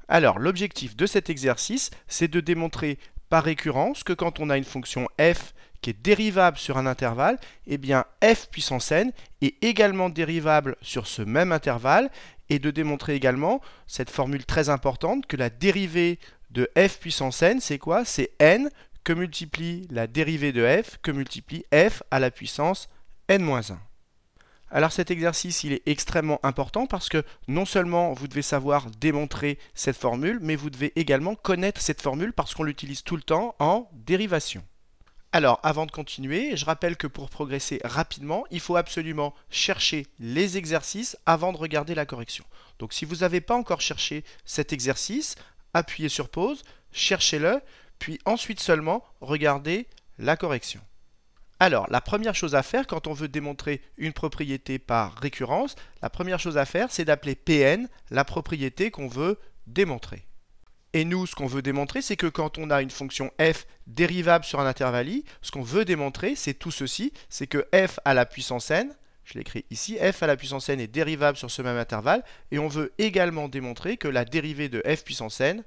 Alors, l'objectif de cet exercice, c'est de démontrer par récurrence que quand on a une fonction f qui est dérivable sur un intervalle, eh bien f puissance n est également dérivable sur ce même intervalle, et de démontrer également cette formule très importante que la dérivée de f puissance n, c'est quoi? C'est n que multiplie la dérivée de f que multiplie f à la puissance n-1. Alors cet exercice, il est extrêmement important parce que non seulement vous devez savoir démontrer cette formule, mais vous devez également connaître cette formule parce qu'on l'utilise tout le temps en dérivation. Alors, avant de continuer, je rappelle que pour progresser rapidement, il faut absolument chercher les exercices avant de regarder la correction. Donc si vous n'avez pas encore cherché cet exercice, appuyez sur pause, cherchez-le, puis ensuite seulement regardez la correction. Alors, la première chose à faire quand on veut démontrer une propriété par récurrence, la première chose à faire, c'est d'appeler Pn la propriété qu'on veut démontrer. Et nous, ce qu'on veut démontrer, c'est que quand on a une fonction f dérivable sur un intervalle i, ce qu'on veut démontrer, c'est tout ceci, c'est que f à la puissance n, je l'écris ici, f à la puissance n est dérivable sur ce même intervalle, et on veut également démontrer que la dérivée de f puissance n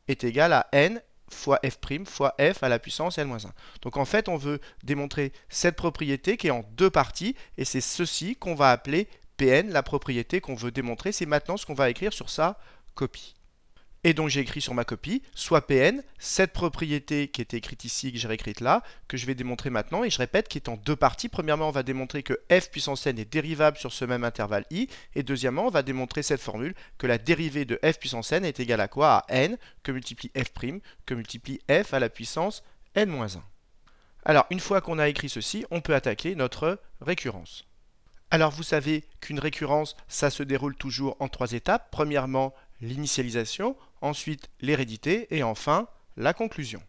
est égale à n fois f' fois f à la puissance n-1. Donc en fait, on veut démontrer cette propriété qui est en deux parties, et c'est ceci qu'on va appeler Pn, la propriété qu'on veut démontrer. C'est maintenant ce qu'on va écrire sur sa copie. Et donc j'ai écrit sur ma copie, soit Pn, cette propriété qui était écrite ici, que j'ai réécrite là, que je vais démontrer maintenant, et je répète, qui est en deux parties. Premièrement, on va démontrer que f puissance n est dérivable sur ce même intervalle i, et deuxièmement, on va démontrer cette formule, que la dérivée de f puissance n est égale à quoi? À n, que multiplie f', que multiplie f à la puissance n-1. Alors, une fois qu'on a écrit ceci, on peut attaquer notre récurrence. Alors vous savez qu'une récurrence, ça se déroule toujours en trois étapes. Premièrement, l'initialisation, ensuite l'hérédité et enfin la conclusion.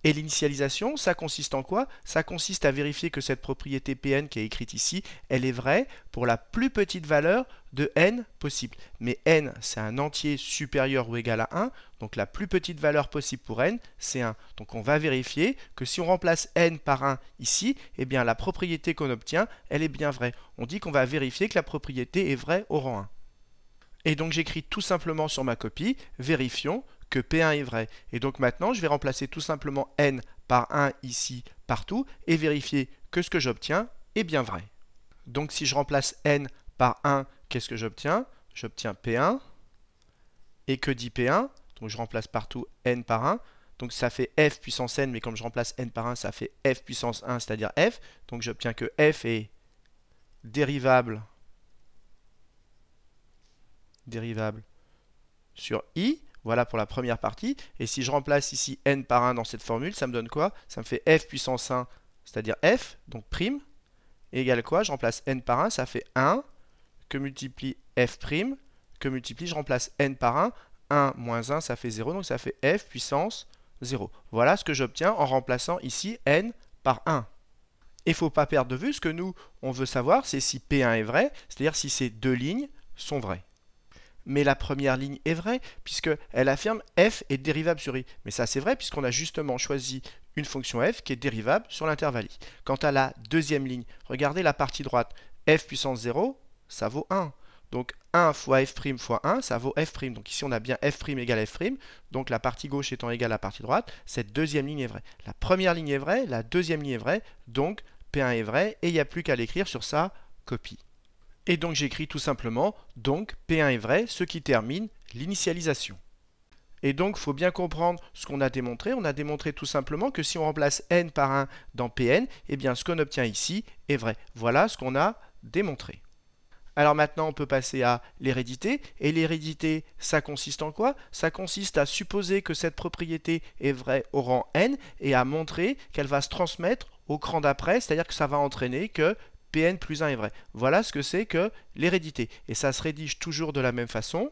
Et l'initialisation, ça consiste en quoi? Ça consiste à vérifier que cette propriété Pn qui est écrite ici, elle est vraie pour la plus petite valeur de n possible. Mais n, c'est un entier supérieur ou égal à 1, donc la plus petite valeur possible pour n, c'est 1. Donc on va vérifier que si on remplace n par 1 ici, eh bien la propriété qu'on obtient, elle est bien vraie. On dit qu'on va vérifier que la propriété est vraie au rang 1. Et donc j'écris tout simplement sur ma copie, vérifions que P1 est vrai. Et donc maintenant, je vais remplacer tout simplement n par 1 ici, partout, et vérifier que ce que j'obtiens est bien vrai. Donc si je remplace n par 1, qu'est-ce que j'obtiens? J'obtiens P1. Et que dit P1? Donc je remplace partout n par 1. Donc ça fait f puissance n, mais comme je remplace n par 1, ça fait f puissance 1, c'est-à-dire f. Donc j'obtiens que f est dérivable sur i. Voilà pour la première partie. Et si je remplace ici n par 1 dans cette formule, ça me donne quoi? Ça me fait f puissance 1, c'est-à-dire f, donc prime, égale quoi? Je remplace n par 1, ça fait 1, que multiplie f prime, que multiplie, je remplace n par 1, 1 moins 1, ça fait 0, donc ça fait f puissance 0. Voilà ce que j'obtiens en remplaçant ici n par 1. Et il ne faut pas perdre de vue, ce que nous, on veut savoir, c'est si P1 est vrai, c'est-à-dire si ces deux lignes sont vraies. Mais la première ligne est vraie, puisqu'elle affirme f est dérivable sur i. Mais ça c'est vrai, puisqu'on a justement choisi une fonction f qui est dérivable sur l'intervalle i. Quant à la deuxième ligne, regardez la partie droite, f puissance 0, ça vaut 1. Donc 1 fois f' fois 1, ça vaut f'. Donc ici on a bien f' égale f'. Donc la partie gauche étant égale à la partie droite, cette deuxième ligne est vraie. La première ligne est vraie, la deuxième ligne est vraie, donc P1 est vrai, et il n'y a plus qu'à l'écrire sur sa copie. Et donc j'écris tout simplement, donc P1 est vrai, ce qui termine l'initialisation. Et donc il faut bien comprendre ce qu'on a démontré. On a démontré tout simplement que si on remplace n par 1 dans Pn, eh bien ce qu'on obtient ici est vrai. Voilà ce qu'on a démontré. Alors maintenant on peut passer à l'hérédité. Et l'hérédité, ça consiste en quoi? Ça consiste à supposer que cette propriété est vraie au rang n et à montrer qu'elle va se transmettre au cran d'après, c'est-à-dire que ça va entraîner que Pn plus 1 est vrai. Voilà ce que c'est que l'hérédité. Et ça se rédige toujours de la même façon.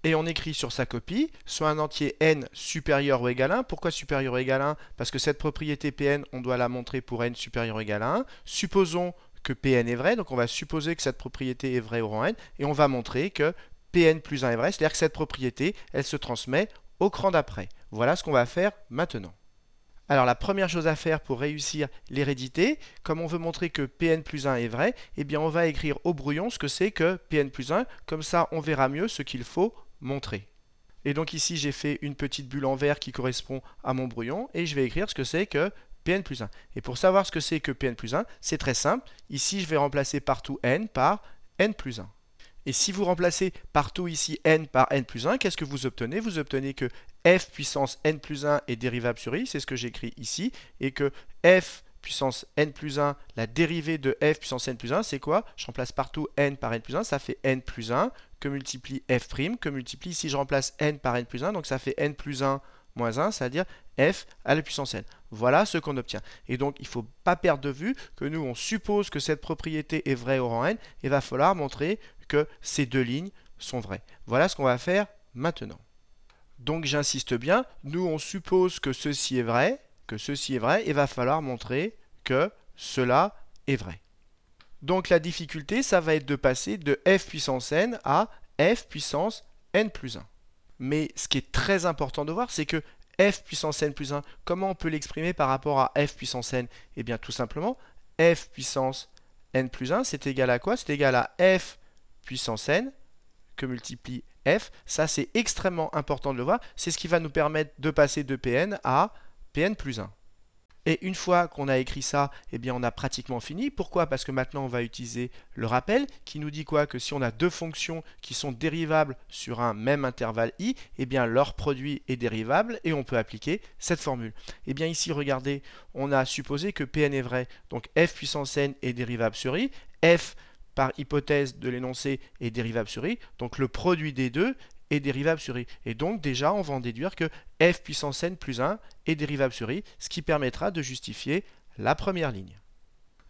Et on écrit sur sa copie, soit un entier n supérieur ou égal à 1. Pourquoi supérieur ou égal à 1? Parce que cette propriété Pn, on doit la montrer pour n supérieur ou égal à 1. Supposons que Pn est vrai, donc on va supposer que cette propriété est vraie au rang n, et on va montrer que Pn plus 1 est vrai, c'est-à-dire que cette propriété, elle se transmet au cran d'après. Voilà ce qu'on va faire maintenant. Alors la première chose à faire pour réussir l'hérédité, comme on veut montrer que Pn plus 1 est vrai, eh bien on va écrire au brouillon ce que c'est que Pn plus 1, comme ça on verra mieux ce qu'il faut montrer. Et donc ici, j'ai fait une petite bulle en vert qui correspond à mon brouillon et je vais écrire ce que c'est que Pn plus 1. Et pour savoir ce que c'est que Pn plus 1, c'est très simple. Ici, je vais remplacer partout n par n plus 1. Et si vous remplacez partout ici n par n plus 1, qu'est-ce que vous obtenez? Vous obtenez que f puissance n plus 1 est dérivable sur i, c'est ce que j'écris ici, et que f puissance n plus 1, la dérivée de f puissance n plus 1, c'est quoi? Je remplace partout n par n plus 1, ça fait n plus 1, que multiplie f', que multiplie, si je remplace n par n plus 1, donc ça fait n plus 1 moins 1, c'est-à-dire f à la puissance n. Voilà ce qu'on obtient. Et donc, il ne faut pas perdre de vue que nous, on suppose que cette propriété est vraie au rang n, et il va falloir montrer que ces deux lignes sont vraies. Voilà ce qu'on va faire maintenant. Donc, j'insiste bien, nous, on suppose que ceci est vrai, et il va falloir montrer que cela est vrai. Donc, la difficulté, ça va être de passer de f puissance n à f puissance n plus 1. Mais ce qui est très important de voir, c'est que f puissance n plus 1, comment on peut l'exprimer par rapport à f puissance n? Eh bien, tout simplement, f puissance n plus 1, c'est égal à quoi? C'est égal à f puissance n que multiplie f. Ça, c'est extrêmement important de le voir. C'est ce qui va nous permettre de passer de Pn à Pn plus 1. Et une fois qu'on a écrit ça, eh bien on a pratiquement fini. Pourquoi? Parce que maintenant on va utiliser le rappel qui nous dit quoi? Que si on a deux fonctions qui sont dérivables sur un même intervalle i, eh bien leur produit est dérivable et on peut appliquer cette formule. Eh bien ici, regardez, on a supposé que Pn est vrai. Donc f puissance n est dérivable sur i. F, par hypothèse de l'énoncé, est dérivable sur i. Donc le produit des deux est dérivable sur i. Et donc déjà, on va en déduire que f puissance n plus 1 est dérivable sur i, ce qui permettra de justifier la première ligne.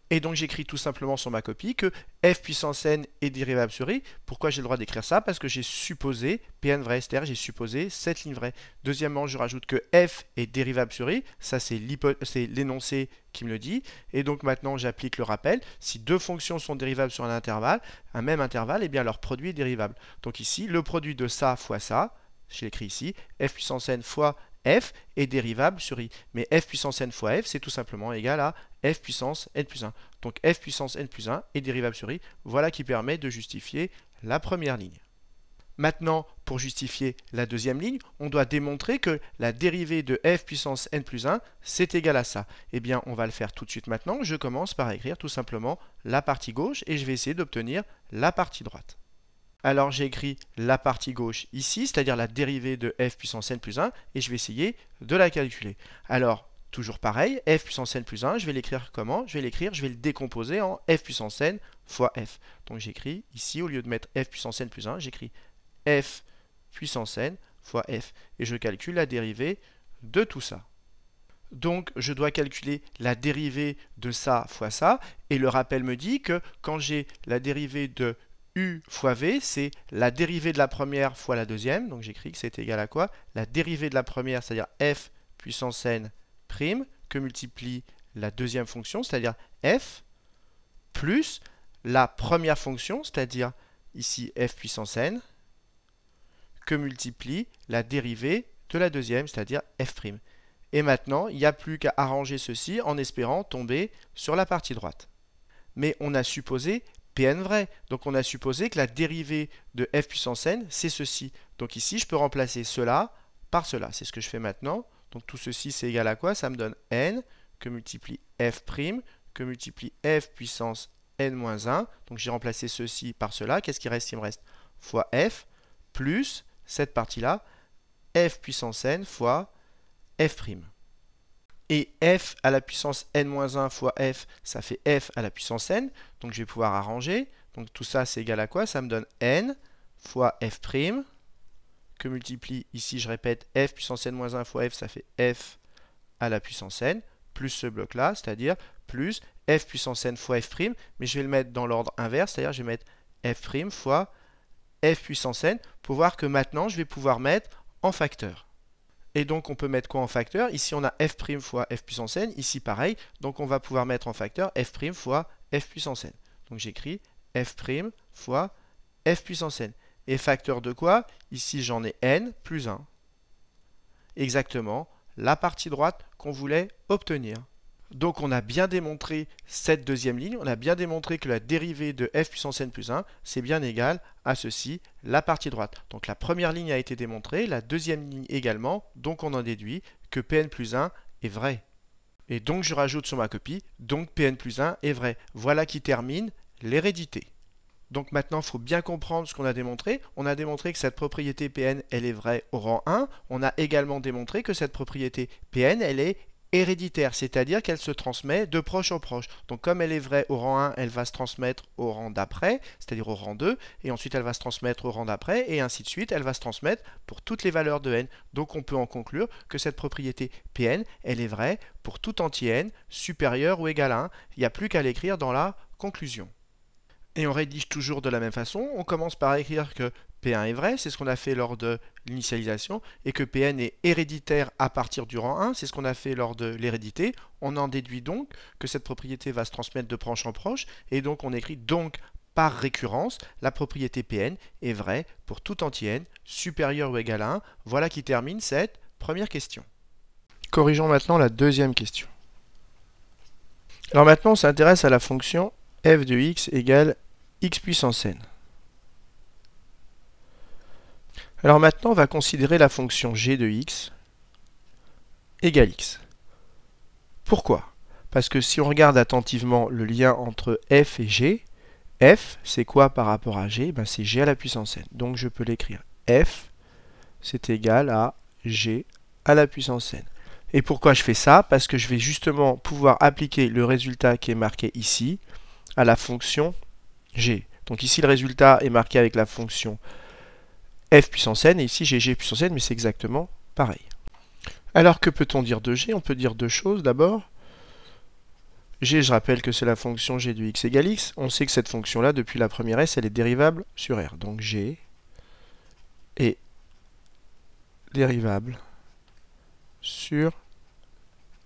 Et donc j'écris tout simplement sur ma copie que f puissance n est dérivable sur i. Pourquoi j'ai le droit d'écrire ça? Parce que j'ai supposé, Pn vrai, c'est-à-dire j'ai supposé cette ligne vraie. Deuxièmement, je rajoute que f est dérivable sur i. Ça, c'est l'énoncé qui me le dit. Et donc maintenant, j'applique le rappel. Si deux fonctions sont dérivables sur un même intervalle, eh bien leur produit est dérivable. Donc ici, le produit de ça fois ça, je l'écris ici, f puissance n fois f est dérivable sur i. Mais f puissance n fois f, c'est tout simplement égal à f puissance n plus 1. Donc f puissance n plus 1 est dérivable sur i. Voilà qui permet de justifier la première ligne. Maintenant, pour justifier la deuxième ligne, on doit démontrer que la dérivée de f puissance n plus 1, c'est égal à ça. Eh bien, on va le faire tout de suite maintenant. Je commence par écrire tout simplement la partie gauche et je vais essayer d'obtenir la partie droite. Alors j'ai écrit la partie gauche ici, c'est-à-dire la dérivée de f puissance n plus 1, et je vais essayer de la calculer. Alors, toujours pareil, f puissance n plus 1, je vais l'écrire comment? Je vais le décomposer en f puissance n fois f. Donc j'écris ici, au lieu de mettre f puissance n plus 1, j'écris f puissance n fois f. Et je calcule la dérivée de tout ça. Donc, je dois calculer la dérivée de ça fois ça, et le rappel me dit que quand j'ai la dérivée de u fois v, c'est la dérivée de la première fois la deuxième. Donc j'écris que c'est égal à quoi? La dérivée de la première, c'est-à-dire f puissance n prime, que multiplie la deuxième fonction, c'est-à-dire f, plus la première fonction, c'est-à-dire ici f puissance n, que multiplie la dérivée de la deuxième, c'est-à-dire f'. Et maintenant, il n'y a plus qu'à arranger ceci en espérant tomber sur la partie droite. Mais on a supposé Pn vrai. Donc on a supposé que la dérivée de f puissance n, c'est ceci. Donc ici, je peux remplacer cela par cela. C'est ce que je fais maintenant. Donc tout ceci, c'est égal à quoi? Ça me donne n que multiplie f', que multiplie f puissance n moins 1. Donc j'ai remplacé ceci par cela. Qu'est-ce qui reste? Il me reste fois f plus cette partie-là, f puissance n fois f'. Et f à la puissance n-1 fois f, ça fait f à la puissance n. Donc je vais pouvoir arranger. Donc tout ça, c'est égal à quoi? Ça me donne n fois f', que multiplie, ici je répète, f puissance n-1 fois f, ça fait f à la puissance n, plus ce bloc-là, c'est-à-dire plus f puissance n fois f', mais je vais le mettre dans l'ordre inverse, c'est-à-dire je vais mettre f' fois f puissance n, pour voir que maintenant je vais pouvoir mettre en facteur. Et donc on peut mettre quoi en facteur? Ici on a f' fois f puissance n, ici pareil, donc on va pouvoir mettre en facteur f' fois f puissance n. Donc j'écris f' fois f puissance n. Et facteur de quoi? Ici j'en ai n plus 1. Exactement la partie droite qu'on voulait obtenir. Donc on a bien démontré cette deuxième ligne, on a bien démontré que la dérivée de f puissance n plus 1, c'est bien égal à ceci, la partie droite. Donc la première ligne a été démontrée, la deuxième ligne également, donc on en déduit que Pn plus 1 est vrai. Et donc je rajoute sur ma copie, donc Pn plus 1 est vrai. Voilà qui termine l'hérédité. Donc maintenant, il faut bien comprendre ce qu'on a démontré. On a démontré que cette propriété Pn, elle est vraie au rang 1. On a également démontré que cette propriété Pn, elle est héréditaire, c'est-à-dire qu'elle se transmet de proche en proche. Donc comme elle est vraie au rang 1, elle va se transmettre au rang d'après, c'est-à-dire au rang 2, et ensuite elle va se transmettre au rang d'après, et ainsi de suite, elle va se transmettre pour toutes les valeurs de n. Donc on peut en conclure que cette propriété Pn, elle est vraie pour tout entier n supérieur ou égal à 1. Il n'y a plus qu'à l'écrire dans la conclusion. Et on rédige toujours de la même façon. On commence par écrire que P1 est vrai, c'est ce qu'on a fait lors de l'initialisation, et que Pn est héréditaire à partir du rang 1, c'est ce qu'on a fait lors de l'hérédité. On en déduit donc que cette propriété va se transmettre de proche en proche, et donc on écrit donc par récurrence, la propriété Pn est vraie pour tout entier n supérieur ou égal à 1. Voilà qui termine cette première question. Corrigeons maintenant la deuxième question. Alors maintenant, on s'intéresse à la fonction f de x égale x puissance n. Alors maintenant, on va considérer la fonction g de x égale x. Pourquoi? Parce que si on regarde attentivement le lien entre f et g, f, c'est quoi par rapport à g? C'est g à la puissance n. Donc je peux l'écrire f, c'est égal à g à la puissance n. Et pourquoi je fais ça? Parce que je vais justement pouvoir appliquer le résultat qui est marqué ici à la fonction g. Donc ici, le résultat est marqué avec la fonction f puissance n, et ici j'ai g puissance n, mais c'est exactement pareil. Alors que peut-on dire de g? On peut dire deux choses. D'abord, g, je rappelle que c'est la fonction g de x égale x. On sait que cette fonction-là, depuis la première s, elle est dérivable sur r. Donc g est dérivable sur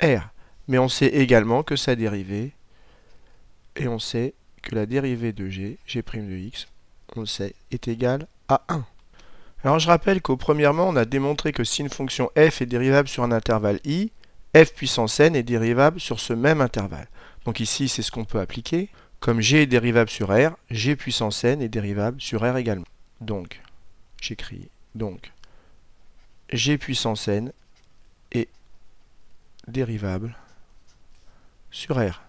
r. Mais on sait également que sa dérivée, et on sait que la dérivée de g, g' de x, on le sait, est égale à 1. Alors je rappelle premièrement, on a démontré que si une fonction f est dérivable sur un intervalle i, f puissance n est dérivable sur ce même intervalle. Donc ici, c'est ce qu'on peut appliquer. Comme g est dérivable sur r, g puissance n est dérivable sur r également. Donc, j'écris donc g puissance n est dérivable sur r.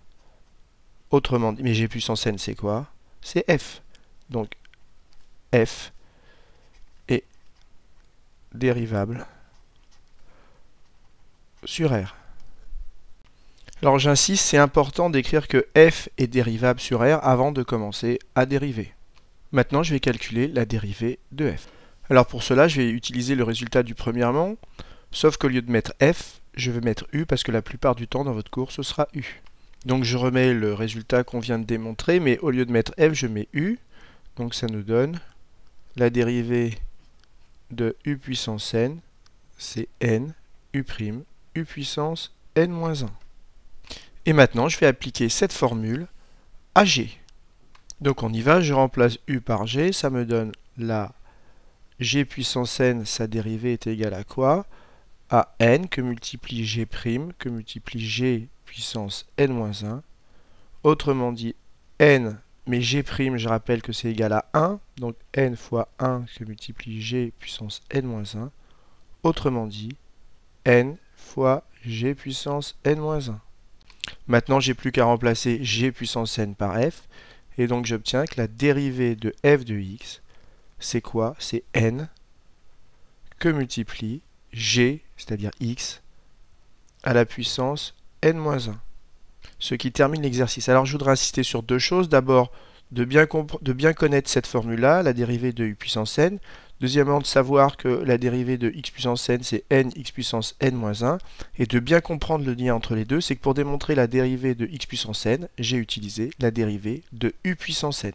Autrement dit, mais g puissance n, c'est quoi? C'est f. Donc, f est dérivable sur r. Alors j'insiste, c'est important d'écrire que f est dérivable sur r avant de commencer à dériver. Maintenant, je vais calculer la dérivée de f. Alors pour cela, je vais utiliser le résultat du premièrement, sauf qu'au lieu de mettre f, je vais mettre u parce que la plupart du temps dans votre cours, ce sera u. Donc je remets le résultat qu'on vient de démontrer, mais au lieu de mettre f, je mets u. Donc ça nous donne la dérivée de u puissance n, c'est n, u', u puissance n-1. Et maintenant, je vais appliquer cette formule à g. Donc on y va, je remplace u par g, ça me donne la g puissance n, sa dérivée est égale à quoi? À n que multiplie g', que multiplie g puissance n-1. Autrement dit, n, mais g', je rappelle que c'est égal à 1, donc n fois 1 que multiplie g puissance n-1. Autrement dit, n fois g puissance n-1. Maintenant, j'ai plus qu'à remplacer g puissance n par f, et donc j'obtiens que la dérivée de f de x, c'est quoi? C'est n que multiplie g, c'est-à-dire x, à la puissance n-1. Ce qui termine l'exercice. Alors je voudrais insister sur deux choses. D'abord, de bien connaître cette formule-là, la dérivée de u puissance n. Deuxièmement, de savoir que la dérivée de x puissance n, c'est n x puissance n-1. Et de bien comprendre le lien entre les deux, c'est que pour démontrer la dérivée de x puissance n, j'ai utilisé la dérivée de u puissance n.